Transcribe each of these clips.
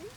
Thank you.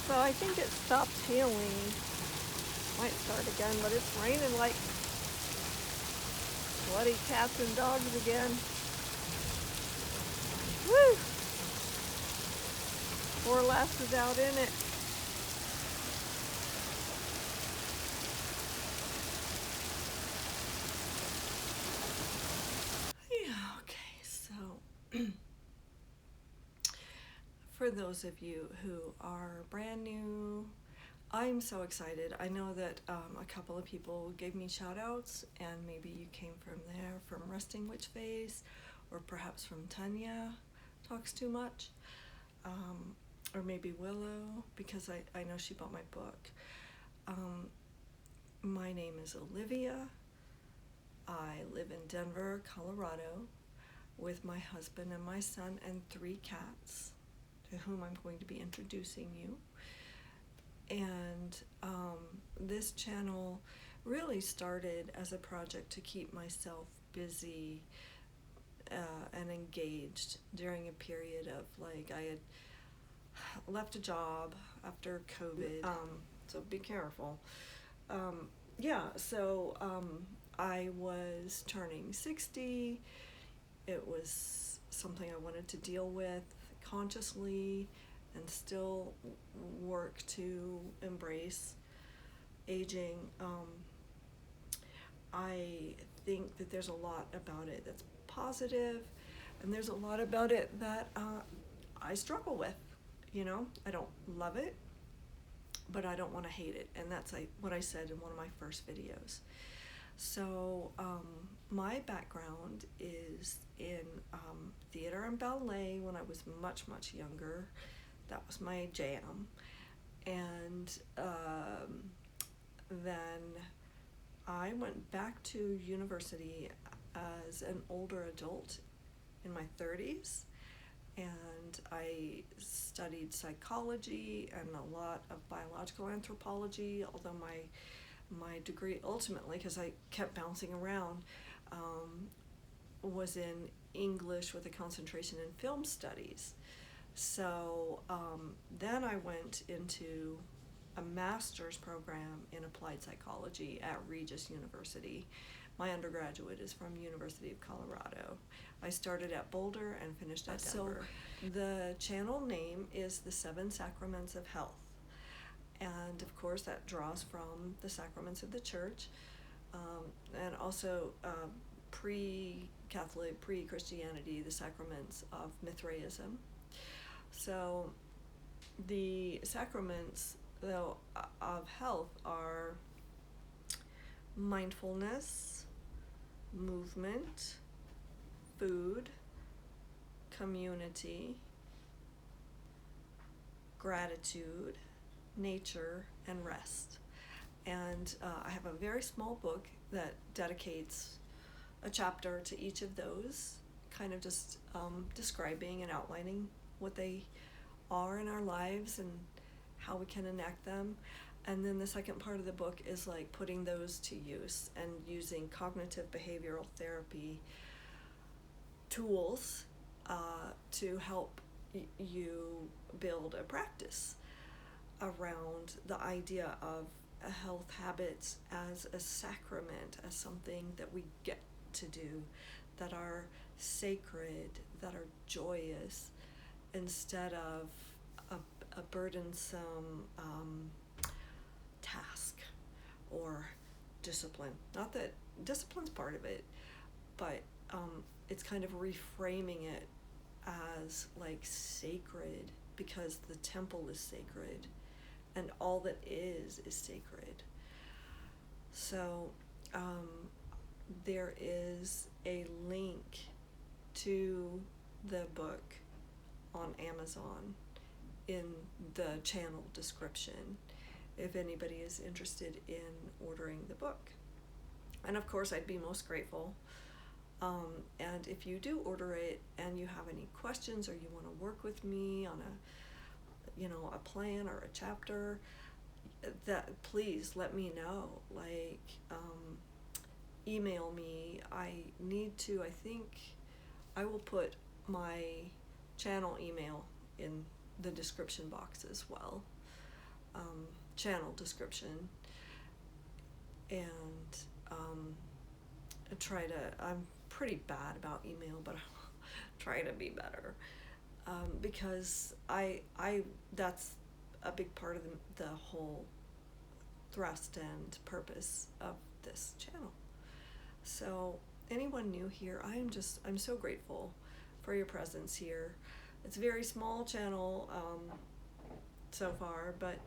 So I think it stopped hailing. Might start again, but it's raining like bloody cats and dogs again. Woo! Poor Lass is out in it. Yeah, okay, so for those of you who are brand new, I'm so excited. I know that a couple of people gave me shout outs, and maybe you came from there, from Resting Witch Face, or perhaps from Tanya Talks Too Much, or maybe Willow, because I know she bought my book. My name is Olivia. I live in Denver, Colorado, with my husband and my son and 3 cats, to whom I'm going to be introducing you. And this channel really started as a project to keep myself busy and engaged during a period of, like, I had left a job after COVID, so be careful. I was turning 60. It was something I wanted to deal with consciously and still work to embrace aging. I think that there's a lot about it that's positive, and there's a lot about it that I struggle with. I don't love it, but I don't want to hate it, and that's what I said in one of my first videos. So my background is in theater and ballet when I was much, much younger. That was my jam. And then I went back to university as an older adult in my 30s, and I studied psychology and a lot of biological anthropology, although my degree ultimately, because I kept bouncing around, was in English with a concentration in film studies. So then I went into a master's program in applied psychology at Regis University. My undergraduate is from University of Colorado. I started at Boulder and finished at Denver. So the channel name is The 7 Sacraments of Health. And of course that draws from the sacraments of the church, and also pre-Catholic, pre-Christianity, the sacraments of Mithraism. So the sacraments, though, of health are mindfulness, movement, food, community, gratitude, nature, and rest. And I have a very small book that dedicates a chapter to each of those, kind of just describing and outlining what they are in our lives and how we can enact them. And then the second part of the book is like putting those to use and using cognitive behavioral therapy tools to help you build a practice around the idea of health habits as a sacrament, as something that we get to do, that are sacred, that are joyous, instead of a burdensome task or discipline. Not that discipline's part of it, but it's kind of reframing it as like sacred, because the temple is sacred and all that is sacred. So there is a link to the book on Amazon in the channel description if anybody is interested in ordering the book. And of course I'd be most grateful And if you do order it and you have any questions or you want to work with me on a plan or a chapter, that please let me know. Like, email me. I think I will put my channel email in the description box as well. Channel description. And I'm pretty bad about email, but I'll try to be better. Because that's a big part of the whole thrust and purpose of this channel. So anyone new here, I'm so grateful for your presence here. It's a very small channel so far, but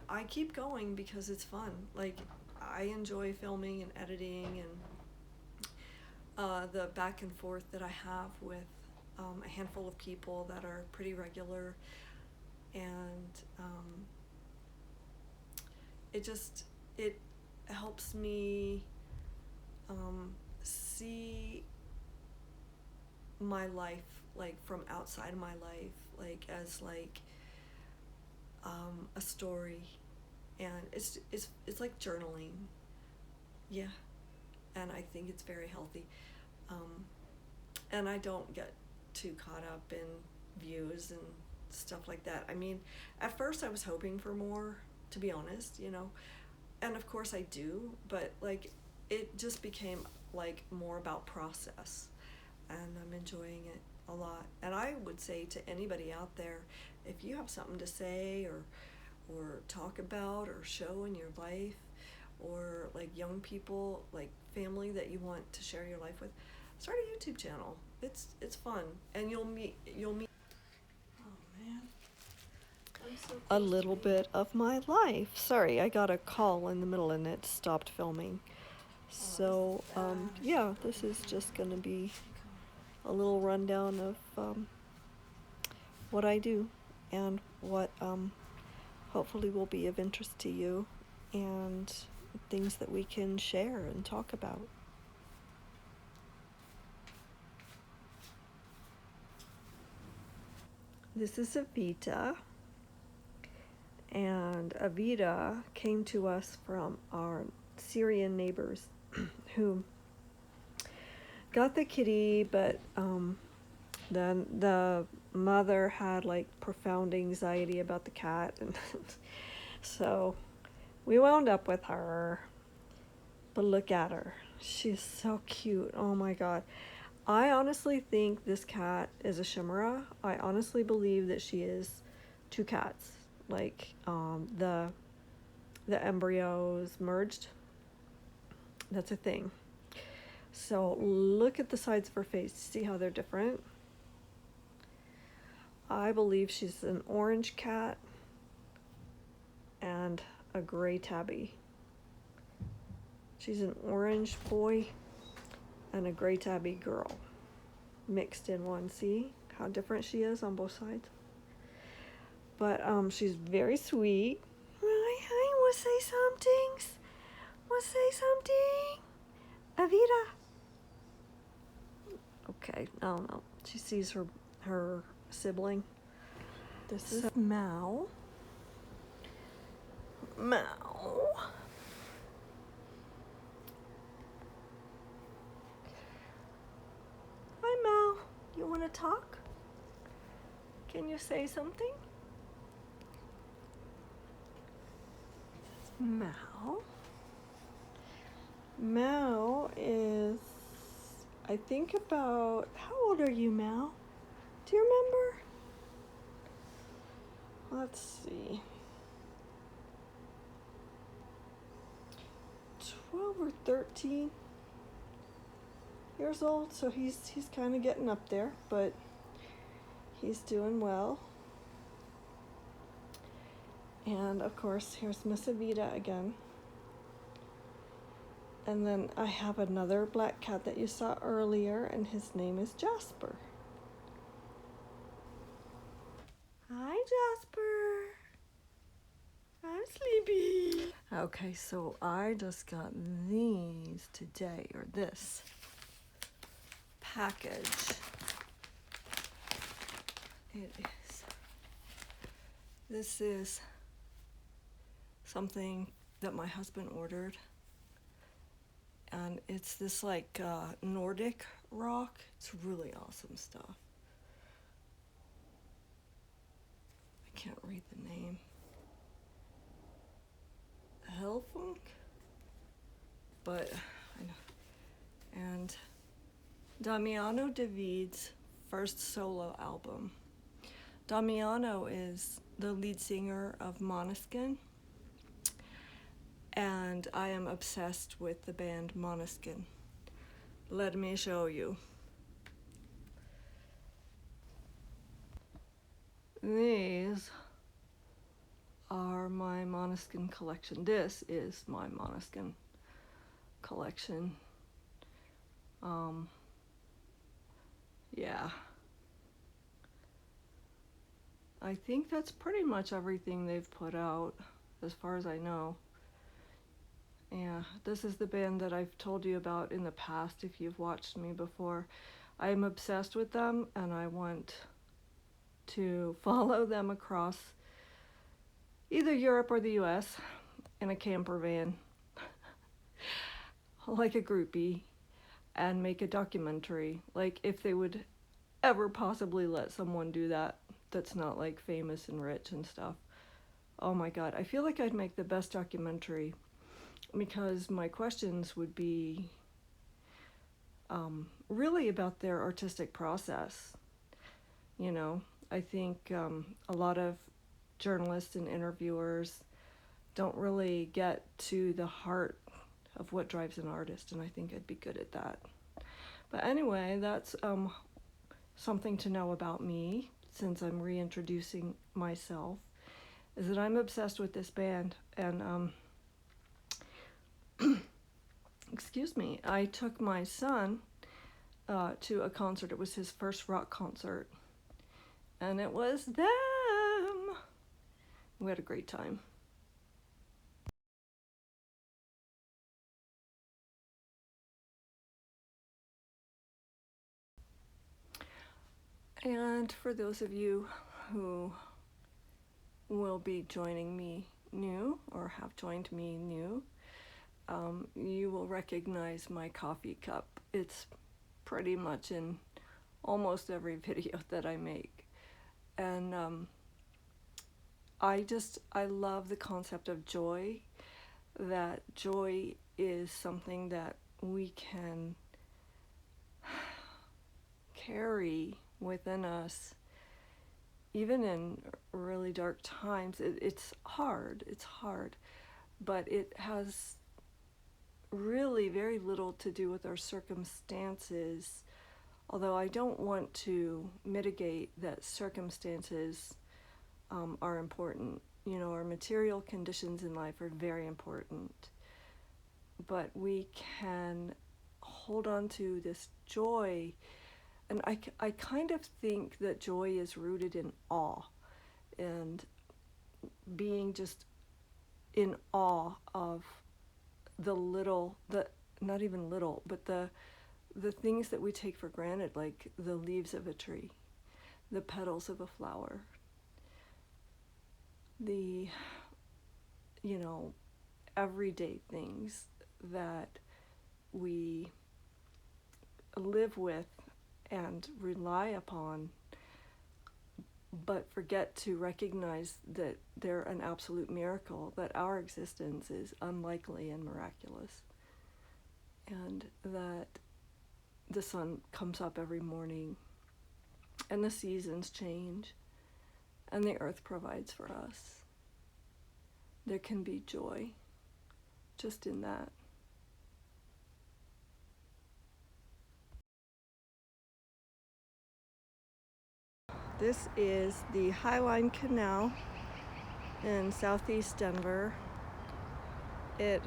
I keep going because it's fun. Like, I enjoy filming and editing and the back and forth that I have with a handful of people that are pretty regular, and it helps me see my life, like, from outside of my life, like, as like a story, and it's like journaling. Yeah. And I think it's very healthy. And I don't get too caught up in views and stuff like that. I mean, at first I was hoping for more, to be honest, and of course I do, but like, it just became like more about process, and I'm enjoying it a lot. And I would say to anybody out there, if you have something to say or talk about or show in your life, or like young people, like family that you want to share your life with, start a YouTube channel. It's fun, and you'll meet. Oh man, I'm so a little bit of my life. Sorry, I got a call in the middle and it stopped filming. So yeah, this is just gonna be a little rundown of what I do and what hopefully will be of interest to you, and things that we can share and talk about. This is Avita, and Avita came to us from our Syrian neighbors who got the kitty, but then the mother had like profound anxiety about the cat, and so we wound up with her. But look at her. She's so cute. Oh my god. I honestly think this cat is a chimera. I honestly believe that she is two cats. Like, the embryos merged. That's a thing. So look at the sides of her face. See how they're different? I believe she's an orange cat and a gray tabby. She's an orange boy and a gray tabby girl mixed in one. See how different she is on both sides? But she's very sweet. Hi, wanna say something? Wanna say something? Avita. Okay, no. She sees her sibling. This is Mao. Hi, Mao. You want to talk? Can you say something? Mao is, I think, about, how old are you, Mao? Do you remember? Let's see. 12 or 13 years old, so he's kind of getting up there, but he's doing well. And of course, here's Miss Avita again. And then I have another black cat that you saw earlier, and his name is Jasper. Hi, Jasper. I'm sleepy. Okay, so I just got these today, or this. package. It is. This is something that my husband ordered. And it's this like Nordic rock. It's really awesome stuff. I can't read the name. Hellfunk? But I know. And Damiano David's first solo album. Damiano is the lead singer of Måneskin, and I am obsessed with the band Måneskin. Let me show you. These are my Måneskin collection. This is my Måneskin collection. Yeah. I think that's pretty much everything they've put out, as far as I know. Yeah, this is the band that I've told you about in the past if you've watched me before. I'm obsessed with them, and I want to follow them across either Europe or the US in a camper van, like a groupie, and make a documentary. Like, if they would ever possibly let someone do that that's not like famous and rich and stuff. Oh my God, I feel like I'd make the best documentary, because my questions would be really about their artistic process. You know, I think a lot of journalists and interviewers don't really get to the heart of what drives an artist, and I think I'd be good at that. But anyway, that's something to know about me, since I'm reintroducing myself, is that I'm obsessed with this band. And excuse me, I took my son to a concert. It was his first rock concert, and it was them. We had a great time. And for those of you who will be joining me new, or have joined me new, you will recognize my coffee cup. It's pretty much in almost every video that I make. And I love the concept of joy, that joy is something that we can carry within us, even in really dark times. It's hard, but it has really very little to do with our circumstances, although I don't want to mitigate that circumstances are important. You know, our material conditions in life are very important, but we can hold on to this joy. And I kind of think that joy is rooted in awe, and being just in awe of the little, not even little, but the things that we take for granted, like the leaves of a tree, the petals of a flower, the, you know, everyday things that we live with and rely upon, but forget to recognize that they're an absolute miracle, that our existence is unlikely and miraculous, and that the sun comes up every morning, and the seasons change, and the earth provides for us. There can be joy just in that. This is the Highline Canal in southeast Denver. It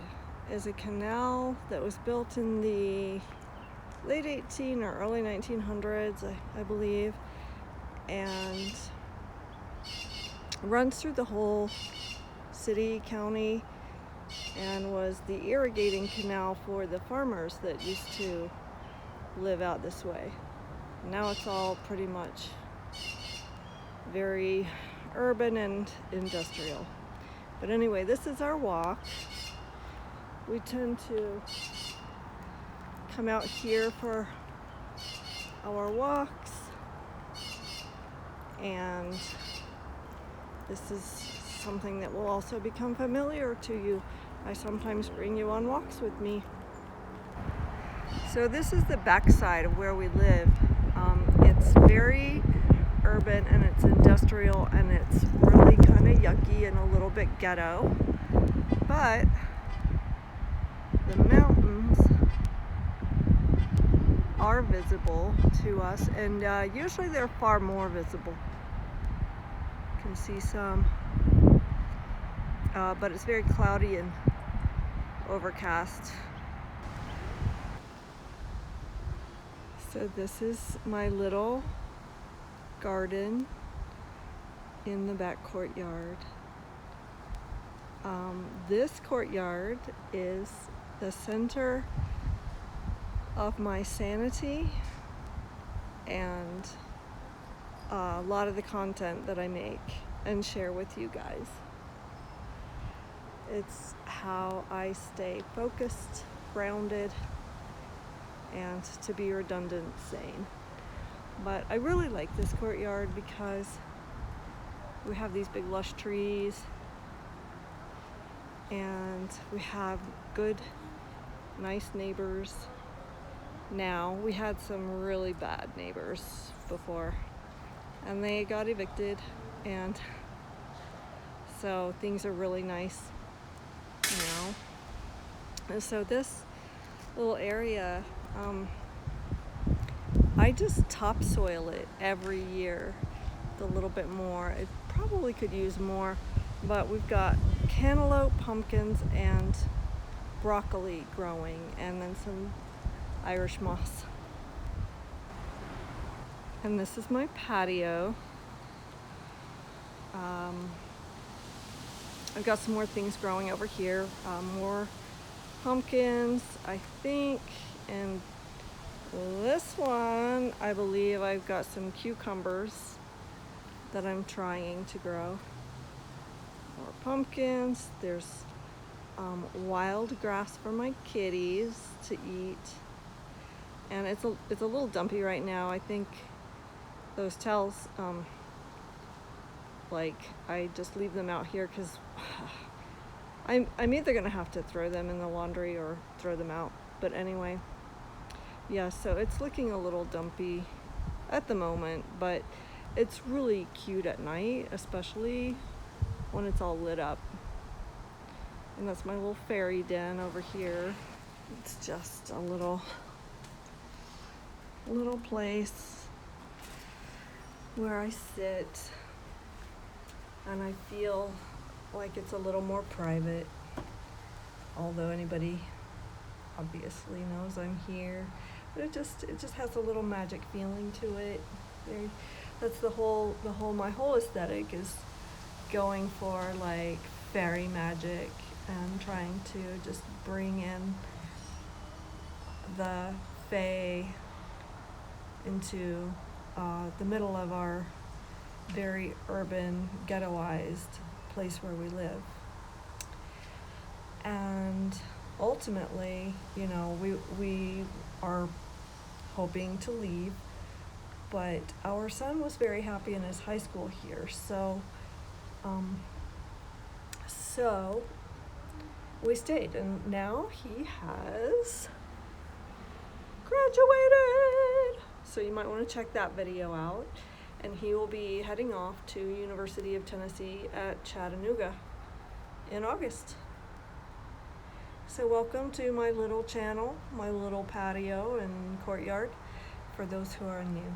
is a canal that was built in the late 18 or early 1900s, I believe, and runs through the whole city, county, and was the irrigating canal for the farmers that used to live out this way. Now it's all pretty much very urban and industrial. But anyway, this is our walk. We tend to come out here for our walks, and this is something that will also become familiar to you. I sometimes bring you on walks with me. So this is the backside of where we live. It's very urban and it's industrial and it's really kind of yucky and a little bit ghetto, but the mountains are visible to us, and usually they're far more visible. You can see some, but it's very cloudy and overcast. So this is my little garden in the back courtyard. This courtyard is the center of my sanity and a lot of the content that I make and share with you guys. It's how I stay focused, grounded, and, to be redundant, sane. But I really like this courtyard because we have these big lush trees and we have good, nice neighbors. Now, we had some really bad neighbors before and they got evicted, and so things are really nice now. And so this little area, I just topsoil it every year a little bit more. It probably could use more, but we've got cantaloupe, pumpkins, and broccoli growing, and then some Irish moss. And this is my patio. I've got some more things growing over here, more pumpkins, I think, and this one, I believe I've got some cucumbers that I'm trying to grow. More pumpkins. There's wild grass for my kitties to eat. And it's a little dumpy right now. I think those towels, I just leave them out here because I'm either gonna have to throw them in the laundry or throw them out. But anyway, yeah, so it's looking a little dumpy at the moment, but it's really cute at night, especially when it's all lit up. And that's my little fairy den over here. It's just a little place where I sit and I feel like it's a little more private, although anybody obviously knows I'm here. But it just has a little magic feeling to it. That's my whole aesthetic is going for like fairy magic and trying to just bring in the fae into the middle of our very urban, ghettoized place where we live. And ultimately, we are hoping to leave, but our son was very happy in his high school here, so we stayed, and now he has graduated. So you might want to check that video out, and he will be heading off to University of Tennessee at Chattanooga in August. So welcome to my little channel, my little patio and courtyard for those who are new.